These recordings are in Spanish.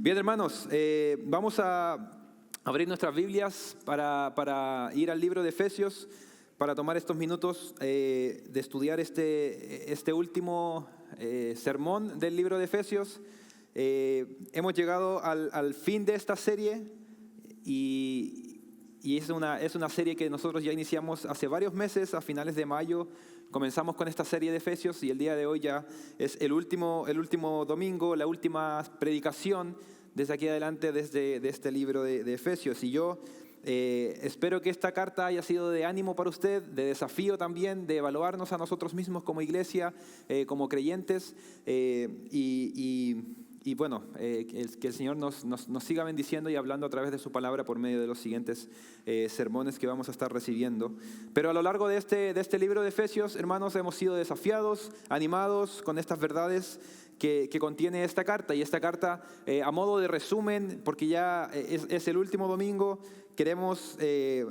Bien, hermanos, vamos a abrir nuestras Biblias para ir al libro de Efesios, para tomar estos minutos de estudiar este último sermón del libro de Efesios. Hemos llegado al fin de esta serie y es una serie que nosotros ya iniciamos hace varios meses, a finales de mayo. Comenzamos con esta serie de Efesios y el día de hoy ya es el último domingo, la última predicación desde aquí adelante de este libro de Efesios. Y yo espero que esta carta haya sido de ánimo para usted, de desafío también, de evaluarnos a nosotros mismos como iglesia, como creyentes. Y bueno, que el Señor nos siga bendiciendo y hablando a través de su palabra por medio de los siguientes sermones que vamos a estar recibiendo. Pero a lo largo de este libro de Efesios, hermanos, hemos sido desafiados, animados con estas verdades que contiene esta carta. Y esta carta, a modo de resumen, porque ya es el último domingo, queremos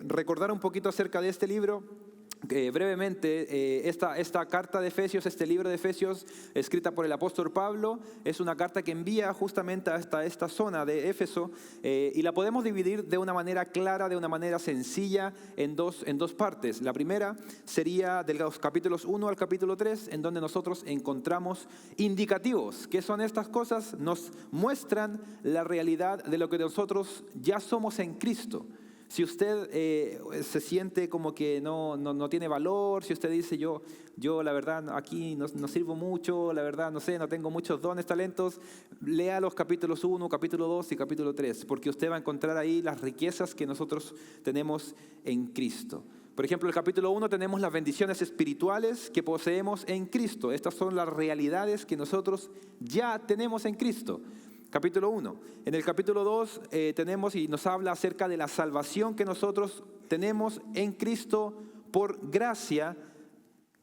recordar un poquito acerca de este libro. Brevemente, esta carta de Efesios, este libro de Efesios, escrita por el apóstol Pablo, es una carta que envía justamente hasta esta zona de Éfeso, y la podemos dividir de una manera clara, de una manera sencilla, en dos partes. La primera sería de los capítulos 1 al capítulo 3, en donde nosotros encontramos indicativos. ¿Qué son estas cosas? Nos muestran la realidad de lo que nosotros ya somos en Cristo. Si usted se siente como que no tiene valor, si usted dice yo la verdad aquí no sirvo mucho, la verdad no tengo muchos dones, talentos, lea los capítulos 1, capítulo 2 y capítulo 3, porque usted va a encontrar ahí las riquezas que nosotros tenemos en Cristo. Por ejemplo, en el capítulo 1 tenemos las bendiciones espirituales que poseemos en Cristo. Estas son las realidades que nosotros ya tenemos en Cristo. Capítulo 1. En el capítulo 2 tenemos y nos habla acerca de la salvación que nosotros tenemos en Cristo por gracia,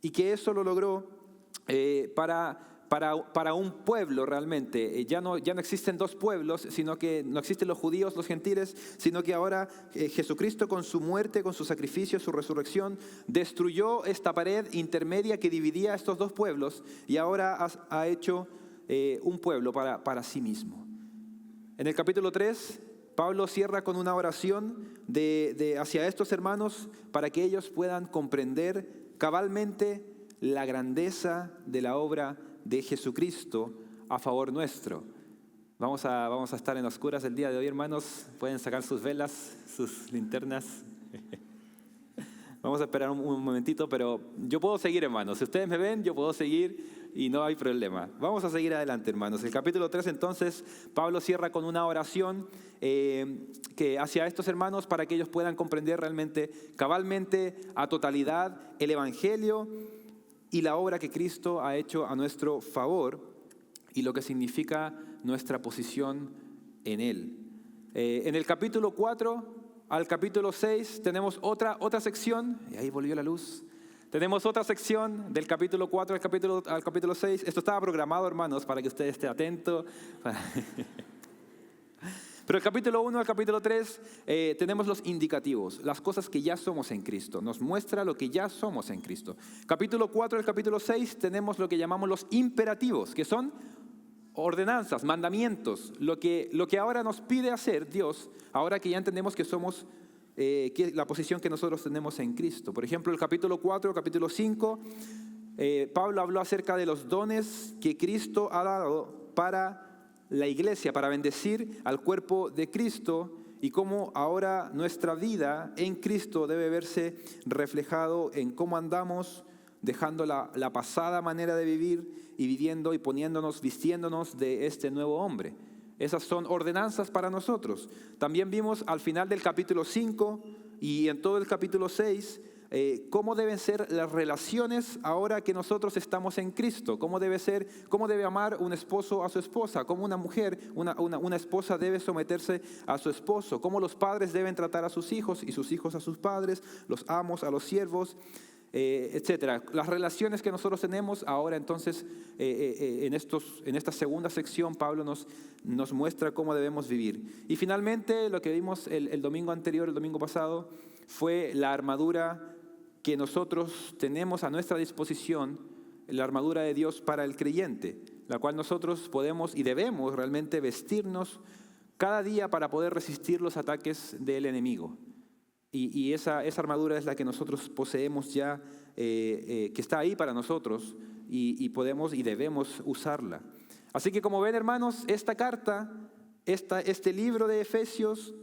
y que eso lo logró para un pueblo realmente. Ya no existen dos pueblos, sino que no existen los judíos, los gentiles, sino que ahora Jesucristo, con su muerte, con su sacrificio, su resurrección, destruyó esta pared intermedia que dividía a estos dos pueblos, y ahora ha hecho un pueblo para sí mismo. En el capítulo 3, Pablo cierra con una oración hacia estos hermanos para que ellos puedan comprender cabalmente la grandeza de la obra de Jesucristo a favor nuestro. Vamos a estar en oscuras el día de hoy, hermanos. Pueden sacar sus velas, sus linternas. Vamos a esperar un momentito, pero yo puedo seguir, hermanos. Si ustedes me ven, yo puedo seguir y no hay problema. Vamos a seguir adelante, hermanos. El capítulo 3, entonces, Pablo cierra con una oración que hacia estos hermanos para que ellos puedan comprender realmente, cabalmente, a totalidad, el Evangelio y la obra que Cristo ha hecho a nuestro favor y lo que significa nuestra posición en Él. En el capítulo 4 al capítulo 6 tenemos otra sección, y ahí volvió la luz. Tenemos otra sección del capítulo 4 al capítulo 6. Esto estaba programado, hermanos, para que usted esté atento. Pero el capítulo 1 al capítulo 3 tenemos los indicativos, las cosas que ya somos en Cristo. Nos muestra lo que ya somos en Cristo. Capítulo 4 al capítulo 6 tenemos lo que llamamos los imperativos, que son ordenanzas, mandamientos, lo que ahora nos pide hacer Dios, ahora que ya entendemos que somos, la posición que nosotros tenemos en Cristo. Por ejemplo, el capítulo 4, capítulo 5, Pablo habló acerca de los dones que Cristo ha dado para la iglesia, para bendecir al cuerpo de Cristo, y cómo ahora nuestra vida en Cristo debe verse reflejado en cómo andamos, dejando la pasada manera de vivir y viviendo y vistiéndonos de este nuevo hombre. Esas son ordenanzas para nosotros. También vimos al final del capítulo 5 y en todo el capítulo 6 cómo deben ser las relaciones ahora que nosotros estamos en Cristo. Cómo debe amar un esposo a su esposa, cómo una mujer, una esposa debe someterse a su esposo, cómo los padres deben tratar a sus hijos y sus hijos a sus padres, los amos a los siervos, etcétera. Las relaciones que nosotros tenemos ahora, entonces, en esta segunda sección, Pablo nos muestra cómo debemos vivir. Y finalmente, lo que vimos el domingo anterior, el domingo pasado, fue la armadura que nosotros tenemos a nuestra disposición, la armadura de Dios para el creyente. la cual nosotros podemos y debemos realmente vestirnos cada día para poder resistir los ataques del enemigo. Y esa armadura es la que nosotros poseemos ya, que está ahí para nosotros, y podemos y debemos usarla. Así que como ven, hermanos, esta carta, este libro de Efesios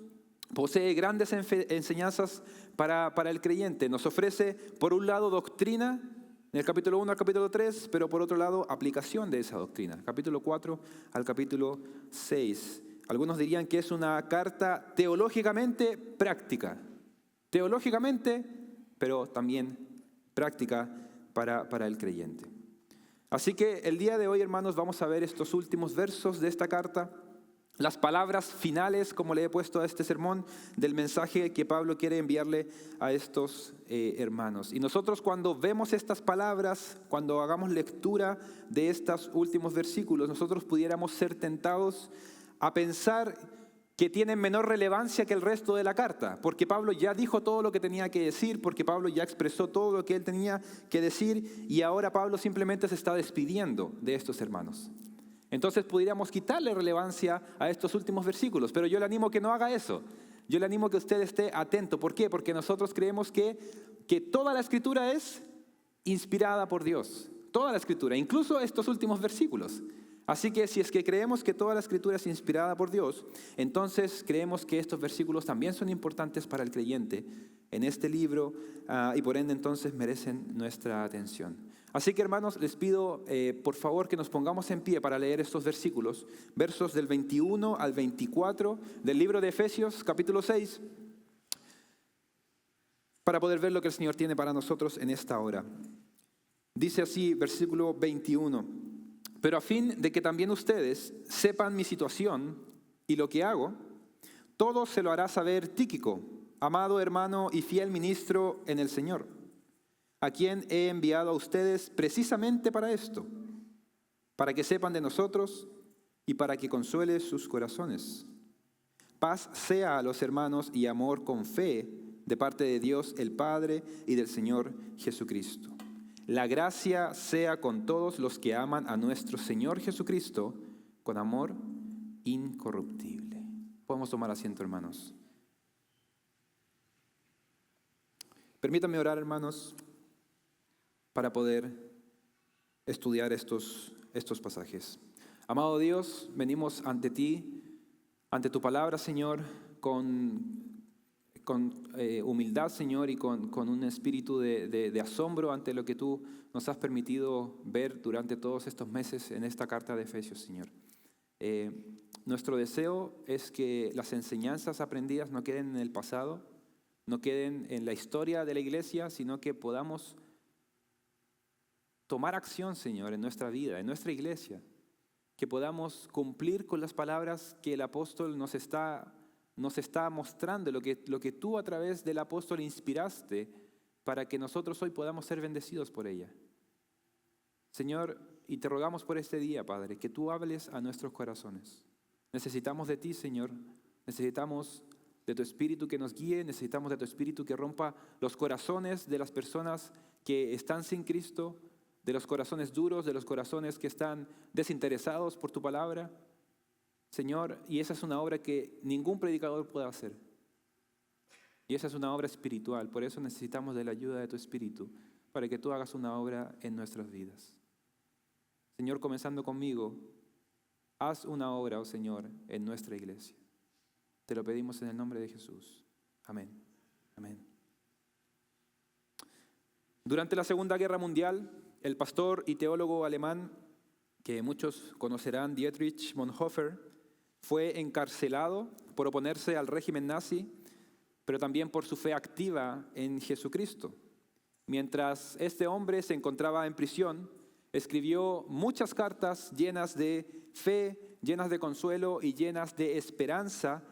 posee grandes enseñanzas para el creyente. Nos ofrece, por un lado, doctrina, en el capítulo 1 al capítulo 3, pero por otro lado, aplicación de esa doctrina, capítulo 4 al capítulo 6. Algunos dirían que es una carta teológicamente práctica. Teológicamente, pero también práctica para el creyente. Así que el día de hoy, hermanos, vamos a ver estos últimos versos de esta carta, las palabras finales, como le he puesto a este sermón, del mensaje que Pablo quiere enviarle a estos hermanos. Y nosotros cuando vemos estas palabras, cuando hagamos lectura de estos últimos versículos, nosotros pudiéramos ser tentados a pensar que tienen menor relevancia que el resto de la carta, porque Pablo ya dijo todo lo que tenía que decir, porque Pablo ya expresó todo lo que él tenía que decir, y ahora Pablo simplemente se está despidiendo de estos hermanos. Entonces pudiéramos quitarle relevancia a estos últimos versículos, pero yo le animo que no haga eso. Yo le animo que usted esté atento. ¿Por qué? Porque nosotros creemos que toda la Escritura es inspirada por Dios. Toda la Escritura, incluso estos últimos versículos. Así que si es que creemos que toda la Escritura es inspirada por Dios, entonces creemos que estos versículos también son importantes para el creyente en este libro y por ende entonces merecen nuestra atención. Así que hermanos, les pido por favor que nos pongamos en pie para leer estos versículos, versos del 21 al 24 del libro de Efesios, capítulo 6, para poder ver lo que el Señor tiene para nosotros en esta hora. Dice así, versículo 21. Pero a fin de que también ustedes sepan mi situación y lo que hago, todo se lo hará saber Tíquico, amado hermano y fiel ministro en el Señor, a quien he enviado a ustedes precisamente para esto, para que sepan de nosotros y para que consuele sus corazones. Paz sea a los hermanos y amor con fe de parte de Dios el Padre y del Señor Jesucristo. La gracia sea con todos los que aman a nuestro Señor Jesucristo con amor incorruptible. Podemos tomar asiento, hermanos. Permítanme orar, hermanos, para poder estudiar estos pasajes. Amado Dios, venimos ante ti, ante tu palabra, Señor, con humildad, Señor, y con un espíritu de asombro ante lo que tú nos has permitido ver durante todos estos meses en esta carta de Efesios, Señor. Nuestro deseo es que las enseñanzas aprendidas no queden en el pasado, no queden en la historia de la iglesia, sino que podamos tomar acción, Señor, en nuestra vida, en nuestra iglesia, que podamos cumplir con las palabras que el apóstol nos está mostrando, lo que tú a través del apóstol inspiraste para que nosotros hoy podamos ser bendecidos por ella. Señor, y te rogamos por este día, Padre, que tú hables a nuestros corazones. Necesitamos de ti, Señor. Necesitamos de tu Espíritu que nos guíe. Necesitamos de tu Espíritu que rompa los corazones de las personas que están sin Cristo, de los corazones duros, de los corazones que están desinteresados por tu palabra. Señor, y esa es una obra que ningún predicador puede hacer. Y esa es una obra espiritual. Por eso necesitamos de la ayuda de tu Espíritu para que tú hagas una obra en nuestras vidas. Señor, comenzando conmigo, haz una obra, oh Señor, en nuestra iglesia. Te lo pedimos en el nombre de Jesús. Amén. Amén. Durante la Segunda Guerra Mundial, el pastor y teólogo alemán, que muchos conocerán, Dietrich Bonhoeffer, fue encarcelado por oponerse al régimen nazi, pero también por su fe activa en Jesucristo. Mientras este hombre se encontraba en prisión, escribió muchas cartas llenas de fe, llenas de consuelo y llenas de esperanza,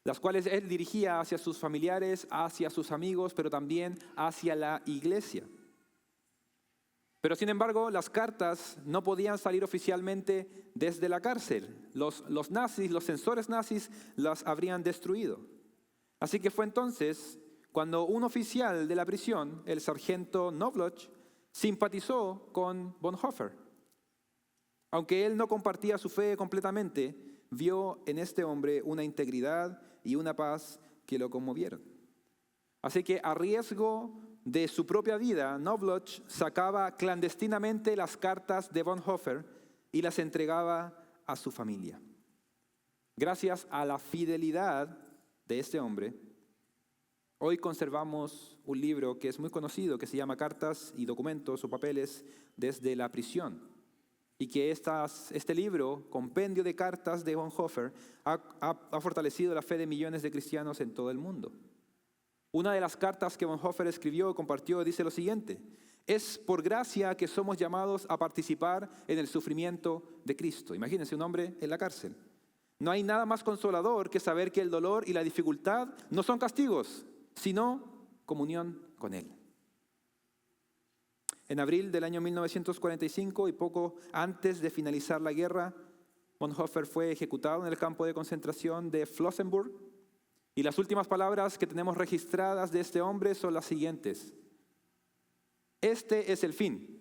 las cuales él dirigía hacia sus familiares, hacia sus amigos, pero también hacia la iglesia. Pero sin embargo, las cartas no podían salir oficialmente desde la cárcel. Los nazis, los censores nazis, las habrían destruido. Así que fue entonces cuando un oficial de la prisión, el sargento Knobloch, simpatizó con Bonhoeffer. Aunque él no compartía su fe completamente, vio en este hombre una integridad y una paz que lo conmovieron. Así que a riesgo de su propia vida, Knobloch sacaba clandestinamente las cartas de Bonhoeffer y las entregaba a su familia. Gracias a la fidelidad de este hombre, hoy conservamos un libro que es muy conocido, que se llama Cartas y Documentos o Papeles desde la prisión. Y que este libro, compendio de cartas de Bonhoeffer, ha fortalecido la fe de millones de cristianos en todo el mundo. Una de las cartas que Bonhoeffer escribió y compartió dice lo siguiente: es por gracia que somos llamados a participar en el sufrimiento de Cristo. Imagínense un hombre en la cárcel. No hay nada más consolador que saber que el dolor y la dificultad no son castigos, sino comunión con Él. En abril del año 1945 y poco antes de finalizar la guerra, Bonhoeffer fue ejecutado en el campo de concentración de Flossenbürg. Y las últimas palabras que tenemos registradas de este hombre son las siguientes: este es el fin,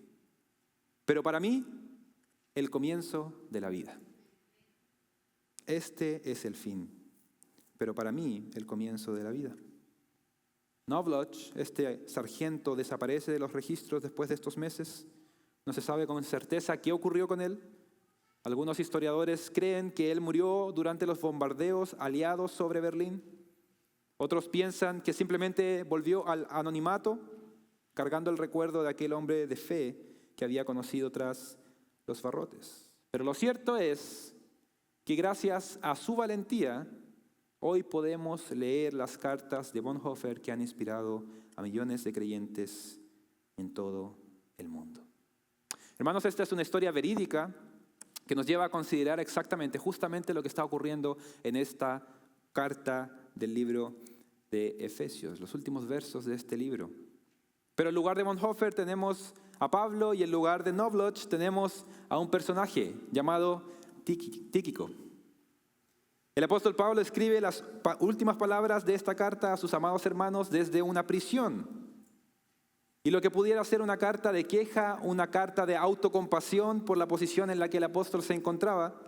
pero para mí el comienzo de la vida. Este es el fin, pero para mí el comienzo de la vida. Knobloch, este sargento, desaparece de los registros después de estos meses. No se sabe con certeza qué ocurrió con él. Algunos historiadores creen que él murió durante los bombardeos aliados sobre Berlín. Otros piensan que simplemente volvió al anonimato, cargando el recuerdo de aquel hombre de fe que había conocido tras los barrotes. Pero lo cierto es que gracias a su valentía, hoy podemos leer las cartas de Bonhoeffer que han inspirado a millones de creyentes en todo el mundo. Hermanos, esta es una historia verídica que nos lleva a considerar justamente lo que está ocurriendo en esta carta del libro de Efesios, los últimos versos de este libro. Pero en lugar de Bonhoeffer tenemos a Pablo y en lugar de Knobloch tenemos a un personaje llamado Tíquico. El apóstol Pablo escribe las últimas palabras de esta carta a sus amados hermanos desde una prisión. Y lo que pudiera ser una carta de queja, una carta de autocompasión por la posición en la que el apóstol se encontraba,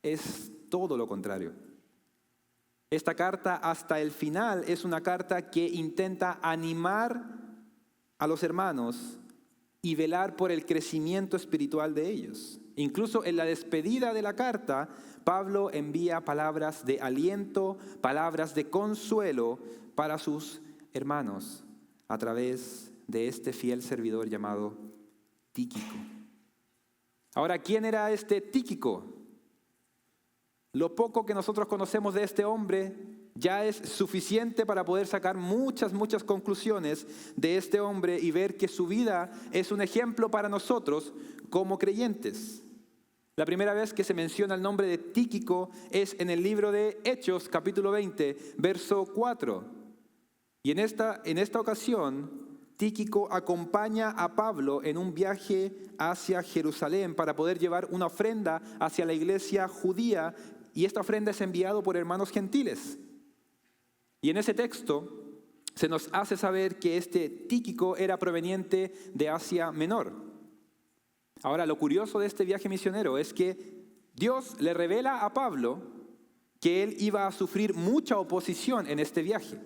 es todo lo contrario. Esta carta hasta el final es una carta que intenta animar a los hermanos y velar por el crecimiento espiritual de ellos. Incluso en la despedida de la carta, Pablo envía palabras de aliento, palabras de consuelo para sus hermanos a través de este fiel servidor llamado Tíquico. Ahora, ¿quién era este Tíquico? Lo poco que nosotros conocemos de este hombre ya es suficiente para poder sacar muchas conclusiones de este hombre y ver que su vida es un ejemplo para nosotros como creyentes. La primera vez que se menciona el nombre de Tíquico es en el libro de Hechos, capítulo 20, verso 4. Y en esta ocasión, Tíquico acompaña a Pablo en un viaje hacia Jerusalén para poder llevar una ofrenda hacia la iglesia judía, y esta ofrenda es enviada por hermanos gentiles. Y en ese texto se nos hace saber que este Tíquico era proveniente de Asia Menor. Ahora, lo curioso de este viaje misionero es que Dios le revela a Pablo que él iba a sufrir mucha oposición en este viaje.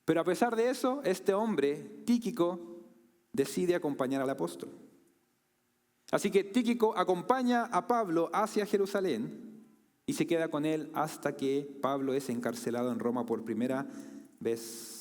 Pero a pesar de eso, este hombre, Tíquico, decide acompañar al apóstol. Así que Tíquico acompaña a Pablo hacia Jerusalén y se queda con él hasta que Pablo es encarcelado en Roma por primera vez.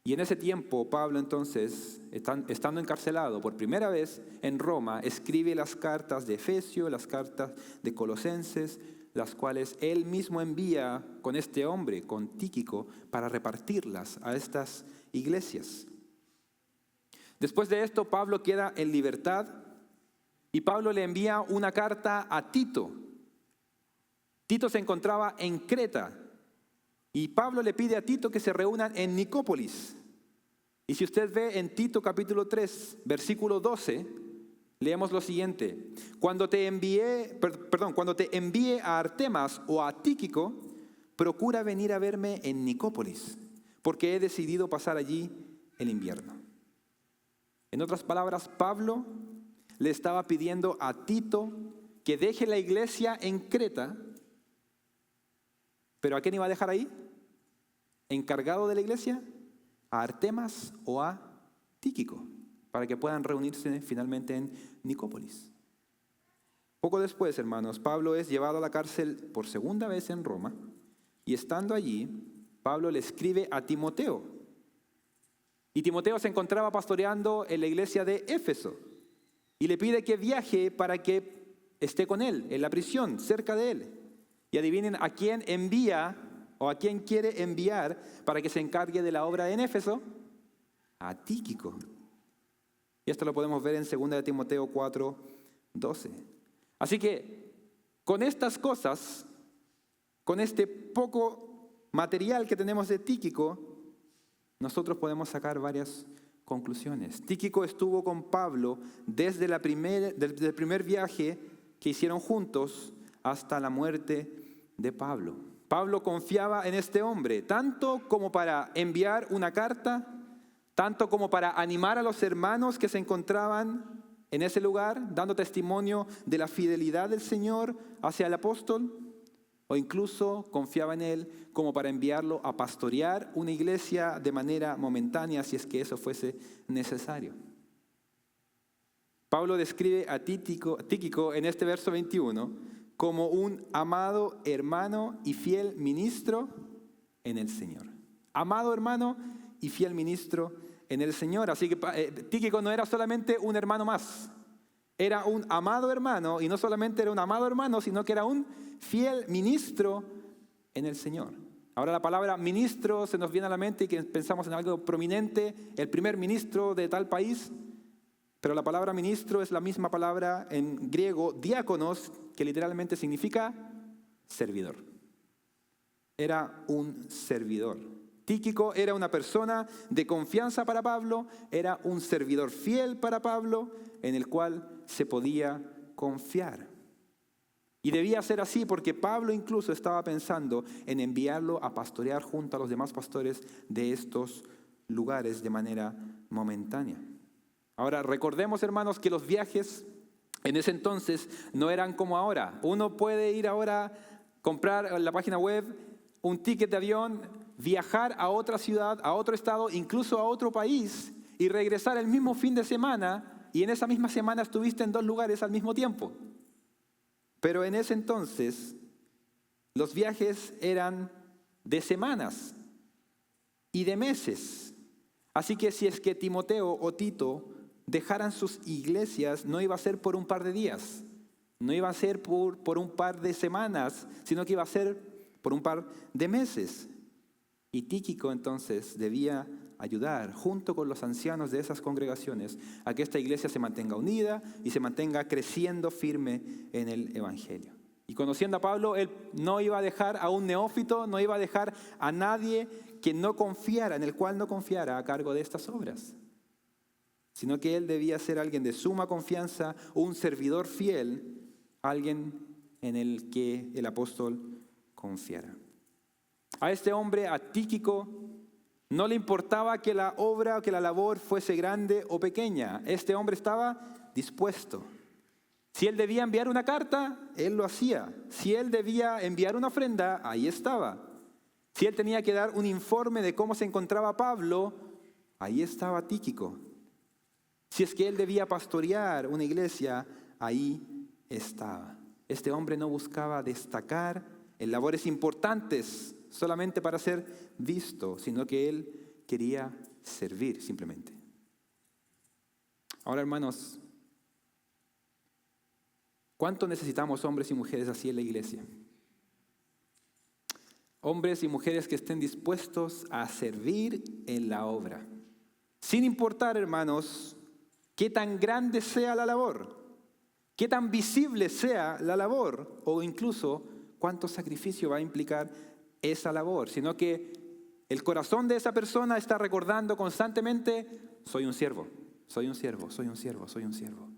Y en ese tiempo, Pablo entonces, estando encarcelado por primera vez en Roma, escribe las cartas de Efesios, las cartas de Colosenses, las cuales él mismo envía con este hombre, con Tíquico, para repartirlas a estas iglesias. Después de esto, Pablo queda en libertad y Pablo le envía una carta a Tito. Tito se encontraba en Creta. Y Pablo le pide a Tito que se reúnan en Nicópolis. Y si usted ve en Tito capítulo 3, versículo 12, leemos lo siguiente: cuando te envíe a Artemas o a Tíquico, procura venir a verme en Nicópolis, porque he decidido pasar allí el invierno. En otras palabras, Pablo le estaba pidiendo a Tito que deje la iglesia en Creta. ¿Pero a quién iba a dejar ahí? ¿Encargado de la iglesia? ¿A Artemas o a Tíquico? Para que puedan reunirse finalmente en Nicópolis. Poco después, hermanos, Pablo es llevado a la cárcel por segunda vez en Roma. Y estando allí, Pablo le escribe a Timoteo. Y Timoteo se encontraba pastoreando en la iglesia de Éfeso. Y le pide que viaje para que esté con él, en la prisión, cerca de él. Y adivinen a quién envía o a quién quiere enviar para que se encargue de la obra en Éfeso. A Tíquico. Y esto lo podemos ver en 2 de Timoteo 4:12. Así que con estas cosas, con este poco material que tenemos de Tíquico, nosotros podemos sacar varias conclusiones. Tíquico estuvo con Pablo desde el primer viaje que hicieron juntos hasta la muerte de Pablo. Pablo confiaba en este hombre, tanto como para enviar una carta, tanto como para animar a los hermanos que se encontraban en ese lugar, dando testimonio de la fidelidad del Señor hacia el apóstol, o incluso confiaba en él como para enviarlo a pastorear una iglesia de manera momentánea, si es que eso fuese necesario. Pablo describe a Tíquico en este verso 21 como un amado hermano y fiel ministro en el Señor. Amado hermano y fiel ministro en el Señor. Así que Tíquico no era solamente un hermano más. Era un amado hermano, y no solamente era un amado hermano, sino que era un fiel ministro en el Señor. Ahora la palabra ministro se nos viene a la mente y que pensamos en algo prominente, el primer ministro de tal país, pero la palabra ministro es la misma palabra en griego, diáconos, que literalmente significa servidor. Era un servidor. Tíquico era una persona de confianza para Pablo, era un servidor fiel para Pablo, en el cual se podía confiar. Y debía ser así porque Pablo incluso estaba pensando en enviarlo a pastorear junto a los demás pastores de estos lugares de manera momentánea. Ahora, recordemos, hermanos, que los viajes en ese entonces no eran como ahora. Uno puede ir ahora, comprar en la página web un ticket de avión, viajar a otra ciudad, a otro estado, incluso a otro país y regresar el mismo fin de semana, y en esa misma semana estuviste en 2 lugares al mismo tiempo. Pero en ese entonces los viajes eran de semanas y de meses. Así que si es que Timoteo o Tito dejaran sus iglesias, no iba a ser por un par de días, no iba a ser por un par de semanas, sino que iba a ser por un par de meses. Y Tíquico entonces debía ayudar junto con los ancianos de esas congregaciones a que esta iglesia se mantenga unida y se mantenga creciendo firme en el evangelio. Y conociendo a Pablo, él no iba a dejar a un neófito, no iba a dejar a nadie que no confiara, en el cual no confiara, a cargo de estas obras, sino que él debía ser alguien de suma confianza, un servidor fiel, alguien en el que el apóstol confiara. A este hombre, a Tíquico, no le importaba que la obra o que la labor fuese grande o pequeña. Este hombre estaba dispuesto. Si él debía enviar una carta, él lo hacía. Si él debía enviar una ofrenda, ahí estaba. Si él tenía que dar un informe de cómo se encontraba Pablo, ahí estaba Tíquico. Si es que él debía pastorear una iglesia, ahí estaba. Este hombre no buscaba destacar en labores importantes solamente para ser visto, sino que él quería servir simplemente. Ahora, hermanos, ¿cuánto necesitamos hombres y mujeres así en la iglesia? Hombres y mujeres que estén dispuestos a servir en la obra. Sin importar, hermanos, qué tan grande sea la labor, qué tan visible sea la labor, o incluso cuánto sacrificio va a implicar esa labor, sino que el corazón de esa persona está recordando constantemente: soy un siervo, soy un siervo, soy un siervo, soy un siervo.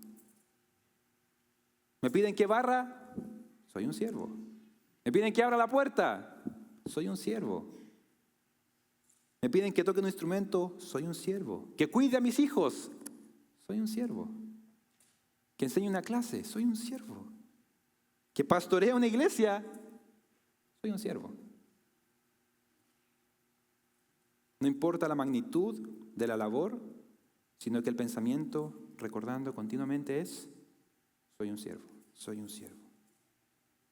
Me piden que barra, soy un siervo. Me piden que abra la puerta, soy un siervo. Me piden que toque un instrumento, soy un siervo. Que cuide a mis hijos, soy un siervo. que enseña una clase, soy un siervo. Que pastorea una iglesia, soy un siervo. No importa la magnitud de la labor, sino que el pensamiento, recordando continuamente, es, soy un siervo, soy un siervo.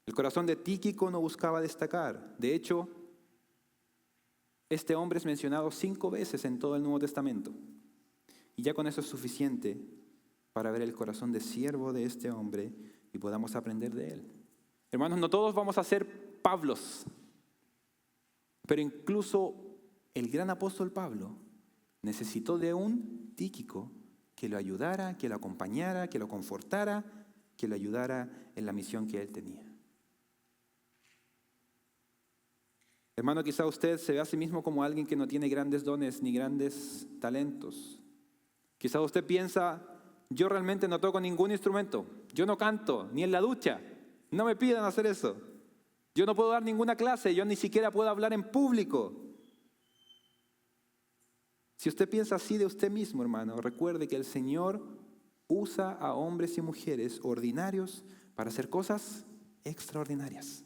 El corazón de Tíquico no buscaba destacar. De hecho, este hombre es mencionado 5 veces en todo el Nuevo Testamento. Y ya con eso es suficiente para ver el corazón de siervo de este hombre y podamos aprender de él. Hermanos, no todos vamos a ser Pablos, pero incluso el gran apóstol Pablo necesitó de un Tíquico que lo ayudara, que lo acompañara, que lo confortara, que lo ayudara en la misión que él tenía. Hermano, quizá usted se ve a sí mismo como alguien que no tiene grandes dones ni grandes talentos. Quizá usted piensa, yo realmente no toco ningún instrumento, yo no canto, ni en la ducha, no me pidan hacer eso. Yo no puedo dar ninguna clase, yo ni siquiera puedo hablar en público. Si usted piensa así de usted mismo, hermano, recuerde que el Señor usa a hombres y mujeres ordinarios para hacer cosas extraordinarias.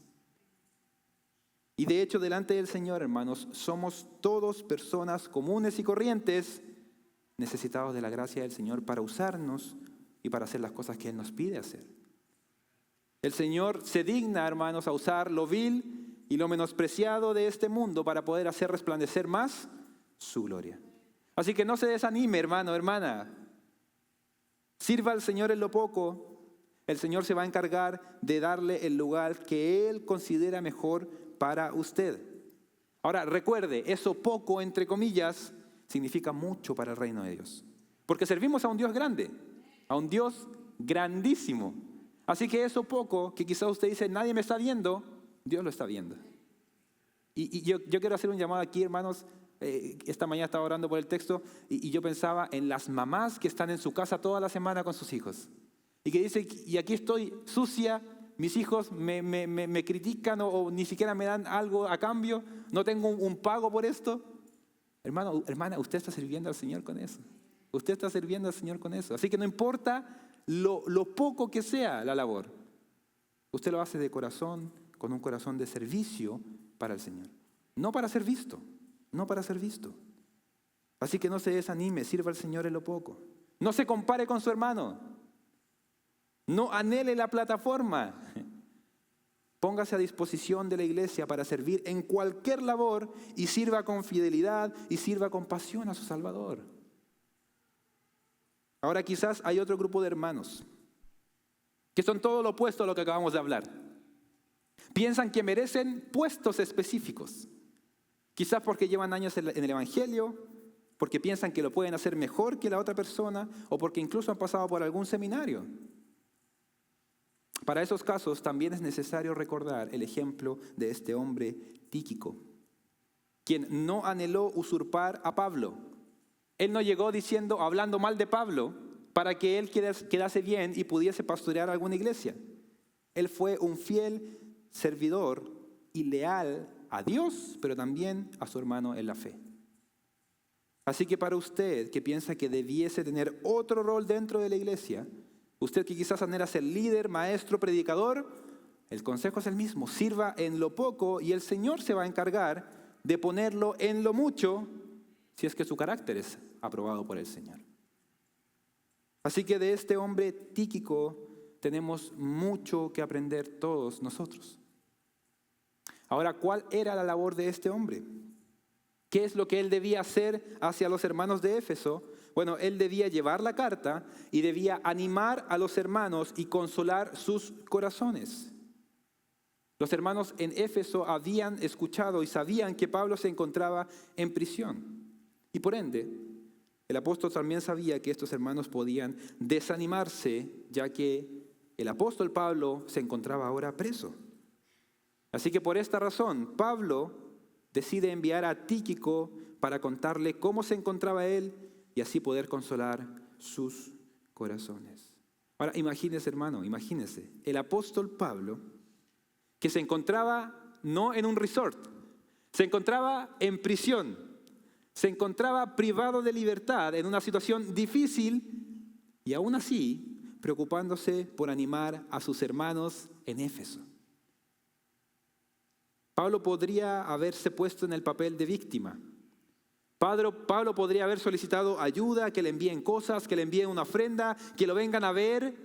Y de hecho, delante del Señor, hermanos, somos todos personas comunes y corrientes, necesitados de la gracia del Señor para usarnos y para hacer las cosas que Él nos pide hacer. El Señor se digna, hermanos, a usar lo vil y lo menospreciado de este mundo para poder hacer resplandecer más su gloria. Así que no se desanime, hermano, hermana. Sirva al Señor en lo poco. El Señor se va a encargar de darle el lugar que Él considera mejor para usted. Ahora, recuerde, eso poco, entre comillas, significa mucho para el reino de Dios. Porque servimos a un Dios grande, a un Dios grandísimo. Así que eso poco, que quizás usted dice, nadie me está viendo, Dios lo está viendo. Y yo quiero hacer un llamado aquí, hermanos. Esta mañana estaba orando por el texto y yo pensaba en las mamás que están en su casa toda la semana con sus hijos. Y que dicen, y aquí estoy sucia, mis hijos me critican o ni siquiera me dan algo a cambio, no tengo un pago por esto. Hermano, hermana, usted está sirviendo al Señor con eso. Usted está sirviendo al Señor con eso. Así que no importa lo poco que sea la labor. Usted lo hace de corazón, con un corazón de servicio para el Señor. No para ser visto, no para ser visto. Así que no se desanime, sirva al Señor en lo poco. No se compare con su hermano. No anhele la plataforma. Póngase a disposición de la iglesia para servir en cualquier labor y sirva con fidelidad y sirva con pasión a su Salvador. Ahora quizás hay otro grupo de hermanos que son todo lo opuesto a lo que acabamos de hablar. Piensan que merecen puestos específicos. Quizás porque llevan años en el Evangelio, porque piensan que lo pueden hacer mejor que la otra persona o porque incluso han pasado por algún seminario. Para esos casos también es necesario recordar el ejemplo de este hombre Tíquico, quien no anheló usurpar a Pablo. Él no llegó hablando mal de Pablo para que él quedase bien y pudiese pastorear alguna iglesia. Él fue un fiel servidor y leal a Dios, pero también a su hermano en la fe. Así que para usted que piensa que debiese tener otro rol dentro de la iglesia, usted que quizás anhela ser líder, maestro, predicador, el consejo es el mismo. Sirva en lo poco y el Señor se va a encargar de ponerlo en lo mucho si es que su carácter es aprobado por el Señor. Así que de este hombre Tíquico tenemos mucho que aprender todos nosotros. Ahora, ¿cuál era la labor de este hombre? ¿Qué es lo que él debía hacer hacia los hermanos de Éfeso? Bueno, él debía llevar la carta y debía animar a los hermanos y consolar sus corazones. Los hermanos en Éfeso habían escuchado y sabían que Pablo se encontraba en prisión. Y por ende, el apóstol también sabía que estos hermanos podían desanimarse, ya que el apóstol Pablo se encontraba ahora preso. Así que por esta razón, Pablo decide enviar a Tíquico para contarle cómo se encontraba él y así poder consolar sus corazones. Ahora, imagínese, hermano, imagínese, el apóstol Pablo, que se encontraba no en un resort, se encontraba en prisión, se encontraba privado de libertad en una situación difícil y aún así preocupándose por animar a sus hermanos en Éfeso. Pablo podría haberse puesto en el papel de víctima. Pablo podría haber solicitado ayuda, que le envíen cosas, que le envíen una ofrenda, que lo vengan a ver.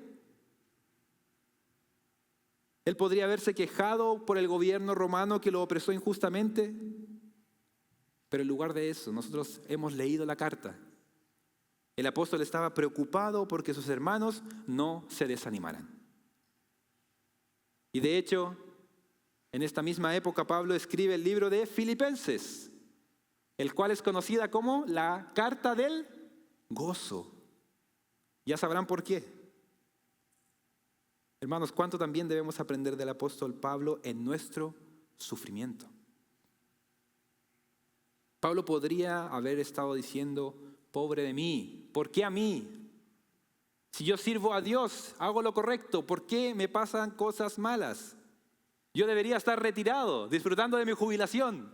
Él podría haberse quejado por el gobierno romano que lo opresó injustamente. Pero en lugar de eso, nosotros hemos leído la carta. El apóstol estaba preocupado porque sus hermanos no se desanimaran. Y de hecho, en esta misma época Pablo escribe el libro de Filipenses, el cual es conocida como la carta del gozo. Ya sabrán por qué. Hermanos, ¿cuánto también debemos aprender del apóstol Pablo en nuestro sufrimiento? Pablo podría haber estado diciendo, pobre de mí, ¿por qué a mí? Si yo sirvo a Dios, hago lo correcto, ¿por qué me pasan cosas malas? Yo debería estar retirado, disfrutando de mi jubilación.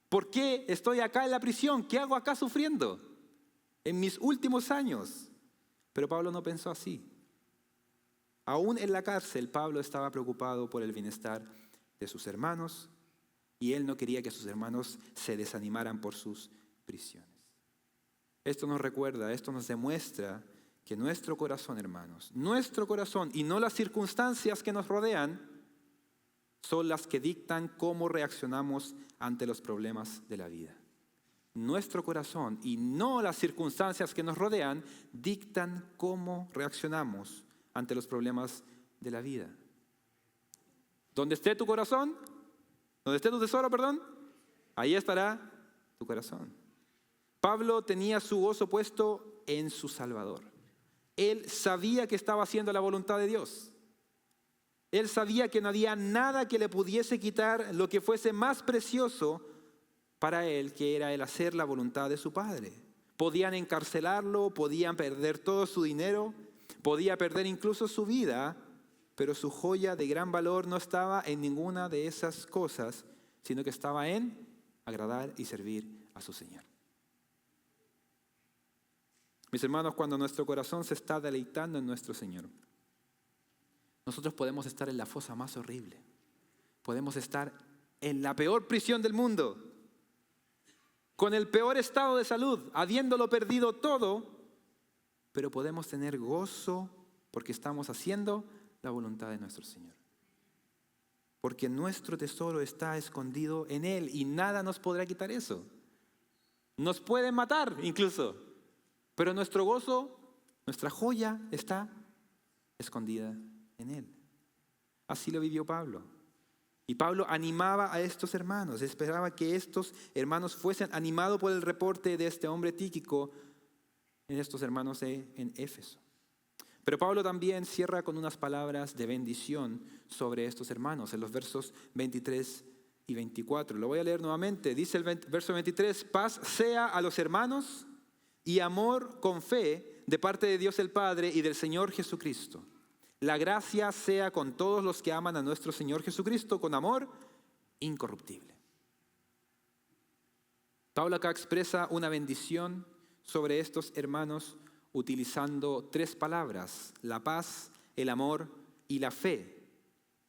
¿Por qué estoy acá en la prisión? ¿Qué hago acá sufriendo? En mis últimos años. Pero Pablo no pensó así. Aún en la cárcel, Pablo estaba preocupado por el bienestar de sus hermanos y él no quería que sus hermanos se desanimaran por sus prisiones. Esto nos recuerda, esto nos demuestra que nuestro corazón, hermanos, nuestro corazón y no las circunstancias que nos rodean, son las que dictan cómo reaccionamos ante los problemas de la vida. Nuestro corazón y no las circunstancias que nos rodean dictan cómo reaccionamos ante los problemas de la vida. Donde esté tu corazón, donde esté tu tesoro, ahí estará tu corazón. Pablo tenía su gozo puesto en su Salvador. Él sabía que estaba haciendo la voluntad de Dios. Él sabía que no había nada que le pudiese quitar lo que fuese más precioso para él, que era el hacer la voluntad de su Padre. Podían encarcelarlo, podían perder todo su dinero, podía perder incluso su vida, pero su joya de gran valor no estaba en ninguna de esas cosas, sino que estaba en agradar y servir a su Señor. Mis hermanos, cuando nuestro corazón se está deleitando en nuestro Señor, nosotros podemos estar en la fosa más horrible. Podemos estar en la peor prisión del mundo, con el peor estado de salud, habiéndolo perdido todo, pero podemos tener gozo porque estamos haciendo la voluntad de nuestro Señor. Porque nuestro tesoro está escondido en Él y nada nos podrá quitar eso. Nos pueden matar incluso, pero nuestro gozo, nuestra joya está escondida en Él. Así lo vivió Pablo. Y Pablo animaba a estos hermanos, esperaba que estos hermanos fuesen animados por el reporte de este hombre Tíquico en estos hermanos en Éfeso. Pero Pablo también cierra con unas palabras de bendición sobre estos hermanos en los versos 23 y 24. Lo voy a leer nuevamente. Dice el verso 23, paz sea a los hermanos y amor con fe de parte de Dios el Padre y del Señor Jesucristo. La gracia sea con todos los que aman a nuestro Señor Jesucristo con amor incorruptible. Pablo acá expresa una bendición sobre estos hermanos utilizando tres palabras: la paz, el amor y la fe.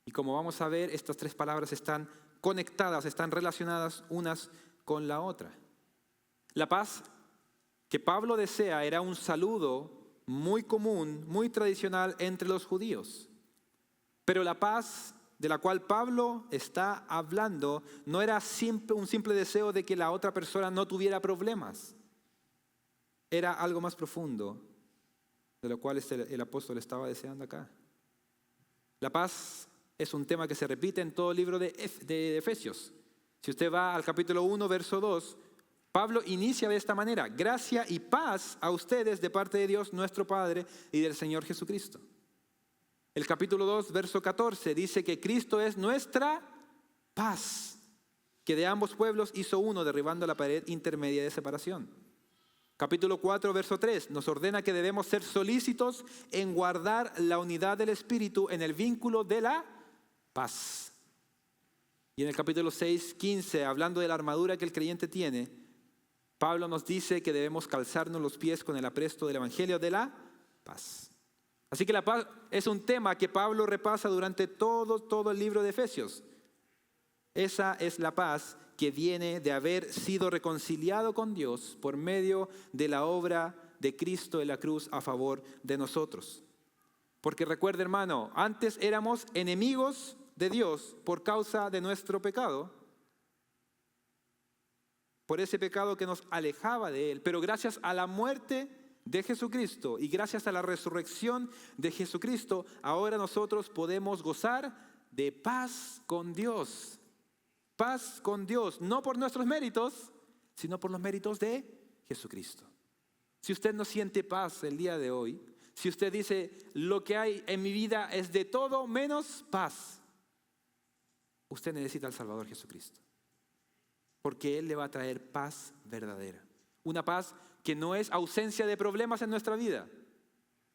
Y como vamos a ver, estas tres palabras están conectadas, están relacionadas unas con la otra. La paz que Pablo desea era un saludo muy común, muy tradicional entre los judíos. Pero la paz de la cual Pablo está hablando no era un simple deseo de que la otra persona no tuviera problemas. Era algo más profundo de lo cual el apóstol estaba deseando acá. La paz es un tema que se repite en todo el libro de Efesios. Si usted va al capítulo 1, verso 2, Pablo inicia de esta manera: gracia y paz a ustedes de parte de Dios nuestro Padre y del Señor Jesucristo. El capítulo 2, verso 14 dice que Cristo es nuestra paz, que de ambos pueblos hizo uno, derribando la pared intermedia de separación. Capítulo 4, verso 3 nos ordena que debemos ser solícitos en guardar la unidad del Espíritu en el vínculo de la paz. Y en el capítulo 6, 15, hablando de la armadura que el creyente tiene, Pablo nos dice que debemos calzarnos los pies con el apresto del Evangelio de la paz. Así que la paz es un tema que Pablo repasa durante todo el libro de Efesios. Esa es la paz que viene de haber sido reconciliado con Dios por medio de la obra de Cristo en la cruz a favor de nosotros. Porque recuerda, hermano, antes éramos enemigos de Dios por causa de nuestro pecado, por ese pecado que nos alejaba de Él, pero gracias a la muerte de Jesucristo y gracias a la resurrección de Jesucristo, ahora nosotros podemos gozar de paz con Dios. Paz con Dios, no por nuestros méritos, sino por los méritos de Jesucristo. Si usted no siente paz el día de hoy, si usted dice, lo que hay en mi vida es de todo menos paz, usted necesita al Salvador Jesucristo. Porque Él le va a traer paz verdadera. Una paz que no es ausencia de problemas en nuestra vida,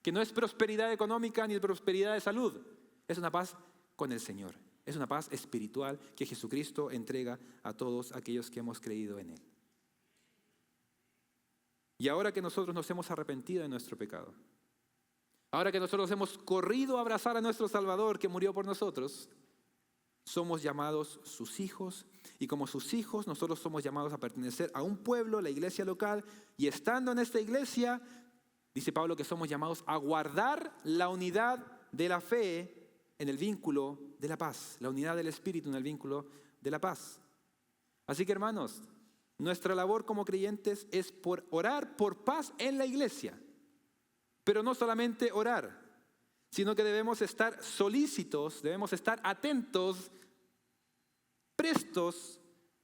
que no es prosperidad económica ni prosperidad de salud. Es una paz con el Señor. Es una paz espiritual que Jesucristo entrega a todos aquellos que hemos creído en Él. Y ahora que nosotros nos hemos arrepentido de nuestro pecado, ahora que nosotros hemos corrido a abrazar a nuestro Salvador que murió por nosotros, somos llamados sus hijos, y como sus hijos nosotros somos llamados a pertenecer a un pueblo, la iglesia local, y estando en esta iglesia, dice Pablo que somos llamados a guardar la unidad de la fe en el vínculo de la paz, la unidad del Espíritu en el vínculo de la paz. Así que, hermanos, nuestra labor como creyentes es por orar por paz en la iglesia, pero no solamente orar, sino que debemos estar solícitos, debemos estar atentos, prestos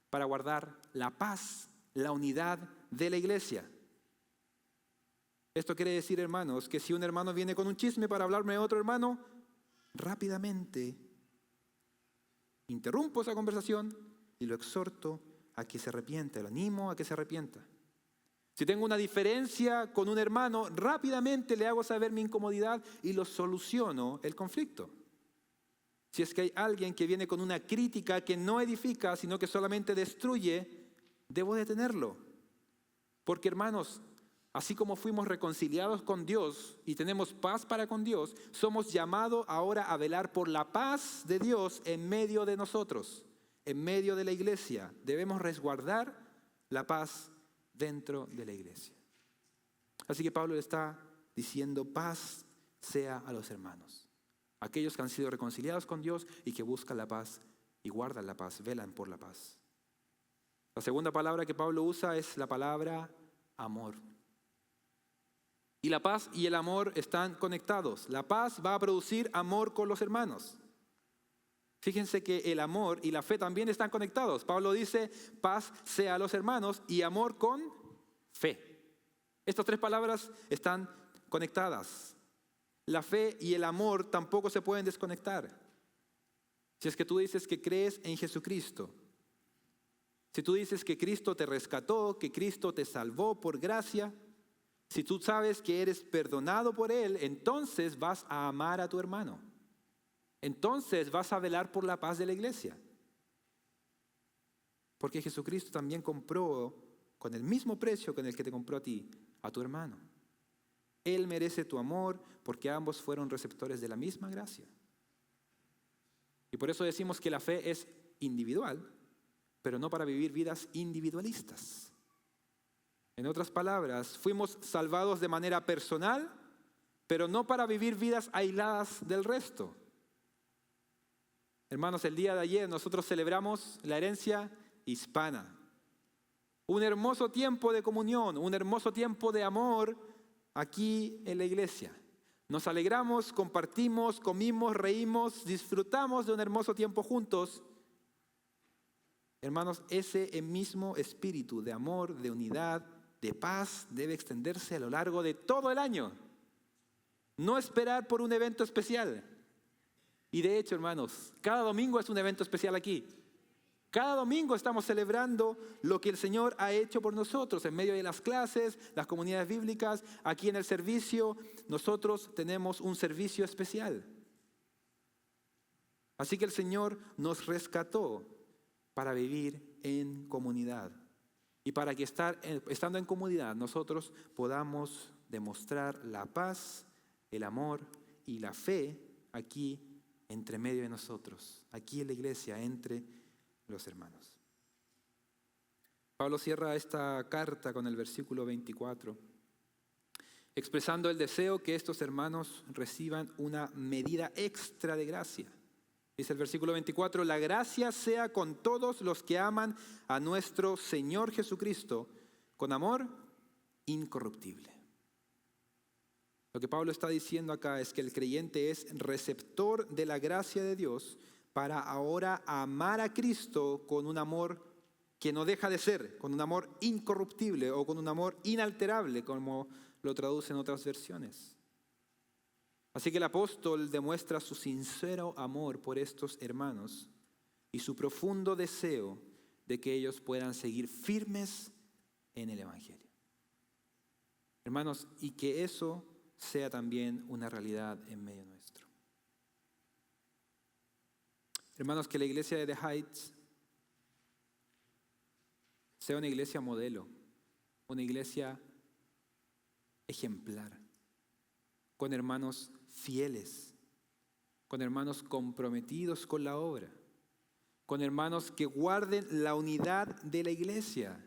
para guardar la paz, la unidad de la iglesia. Esto quiere decir, hermanos, que si un hermano viene con un chisme para hablarme de otro hermano, rápidamente interrumpo esa conversación y lo exhorto a que se arrepienta, lo animo a que se arrepienta. Si tengo una diferencia con un hermano, rápidamente le hago saber mi incomodidad y lo soluciono el conflicto. Si es que hay alguien que viene con una crítica que no edifica, sino que solamente destruye, debo detenerlo. Porque, hermanos, así como fuimos reconciliados con Dios y tenemos paz para con Dios, somos llamados ahora a velar por la paz de Dios en medio de nosotros, en medio de la iglesia. Debemos resguardar la paz dentro de la iglesia. Así que Pablo le está diciendo, paz sea a los hermanos, aquellos que han sido reconciliados con Dios y que buscan la paz y guardan la paz, velan por la paz. La segunda palabra que Pablo usa es la palabra amor. Y la paz y el amor están conectados. La paz va a producir amor con los hermanos. Fíjense que el amor y la fe también están conectados. Pablo dice, paz sea a los hermanos y amor con fe. Estas tres palabras están conectadas. La fe y el amor tampoco se pueden desconectar. Si es que tú dices que crees en Jesucristo, si tú dices que Cristo te rescató, que Cristo te salvó por gracia, si tú sabes que eres perdonado por Él, entonces vas a amar a tu hermano. Entonces vas a velar por la paz de la iglesia. Porque Jesucristo también compró con el mismo precio con el que te compró a ti, a tu hermano. Él merece tu amor porque ambos fueron receptores de la misma gracia. Y por eso decimos que la fe es individual, pero no para vivir vidas individualistas. En otras palabras, fuimos salvados de manera personal, pero no para vivir vidas aisladas del resto. Hermanos, el día de ayer nosotros celebramos la herencia hispana. Un hermoso tiempo de comunión, un hermoso tiempo de amor aquí en la iglesia. Nos alegramos, compartimos, comimos, reímos, disfrutamos de un hermoso tiempo juntos. Hermanos, ese mismo espíritu de amor, de unidad, de paz debe extenderse a lo largo de todo el año. No esperar por un evento especial. Y de hecho, hermanos, cada domingo es un evento especial aquí. Cada domingo estamos celebrando lo que el Señor ha hecho por nosotros en medio de las clases, las comunidades bíblicas, aquí en el servicio. Nosotros tenemos un servicio especial. Así que el Señor nos rescató para vivir en comunidad. Y para que estando en comunidad nosotros podamos demostrar la paz, el amor y la fe aquí entre medio de nosotros, aquí en la iglesia, entre los hermanos. Pablo cierra esta carta con el versículo 24, expresando el deseo que estos hermanos reciban una medida extra de gracia. Dice el versículo 24, la gracia sea con todos los que aman a nuestro Señor Jesucristo, con amor incorruptible. Lo que Pablo está diciendo acá es que el creyente es receptor de la gracia de Dios para ahora amar a Cristo con un amor que no deja de ser, con un amor incorruptible o con un amor inalterable, como lo traducen otras versiones. Así que el apóstol demuestra su sincero amor por estos hermanos y su profundo deseo de que ellos puedan seguir firmes en el Evangelio. Hermanos, y que eso sea también una realidad en medio nuestro. Hermanos, que la iglesia de The Heights sea una iglesia modelo, una iglesia ejemplar, con hermanos fieles, con hermanos comprometidos con la obra, con hermanos que guarden la unidad de la iglesia,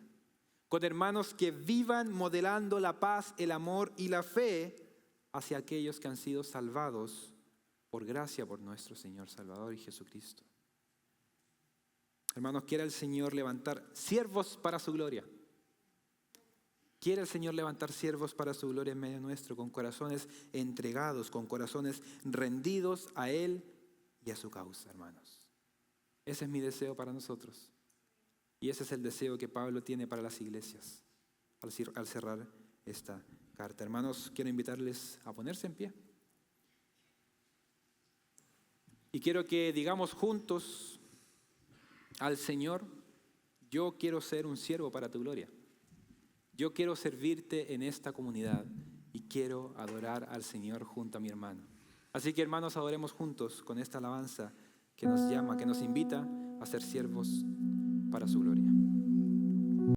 con hermanos que vivan modelando la paz, el amor y la fe hacia aquellos que han sido salvados por gracia por nuestro Señor Salvador y Jesucristo. Hermanos, quiera el Señor levantar siervos para su gloria. Quiere el Señor levantar siervos para su gloria en medio nuestro, con corazones entregados, con corazones rendidos a Él y a su causa, hermanos. Ese es mi deseo para nosotros. Y ese es el deseo que Pablo tiene para las iglesias al cerrar esta carta. Hermanos, quiero invitarles a ponerse en pie. Y quiero que digamos juntos al Señor, yo quiero ser un siervo para tu gloria. Yo quiero servirte en esta comunidad y quiero adorar al Señor junto a mi hermano. Así que, hermanos, adoremos juntos con esta alabanza que nos llama, que nos invita a ser siervos para su gloria.